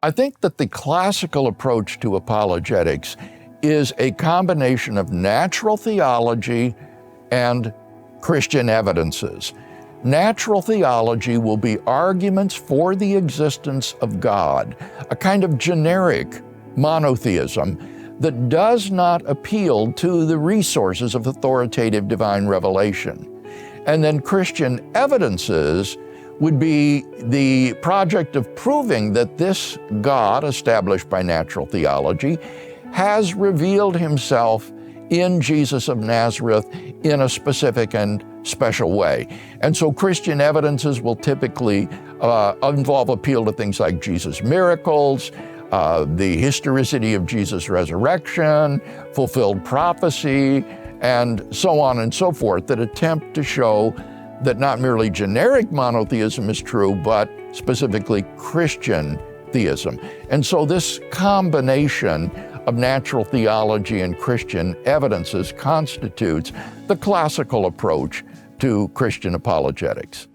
I think that the classical approach to apologetics is a combination of natural theology and Christian evidences. Natural theology will be arguments for the existence of God, a kind of generic monotheism that does not appeal to the resources of authoritative divine revelation. And then Christian evidences would be the project of proving that this God, established by natural theology, has revealed himself in Jesus of Nazareth in a specific and special way. And so Christian evidences will typically involve appeal to things like Jesus' miracles, the historicity of Jesus' resurrection, fulfilled prophecy, and so on and so forth, that attempt to show that not merely generic monotheism is true, but specifically Christian theism. And so this combination of natural theology and Christian evidences constitutes the classical approach to Christian apologetics.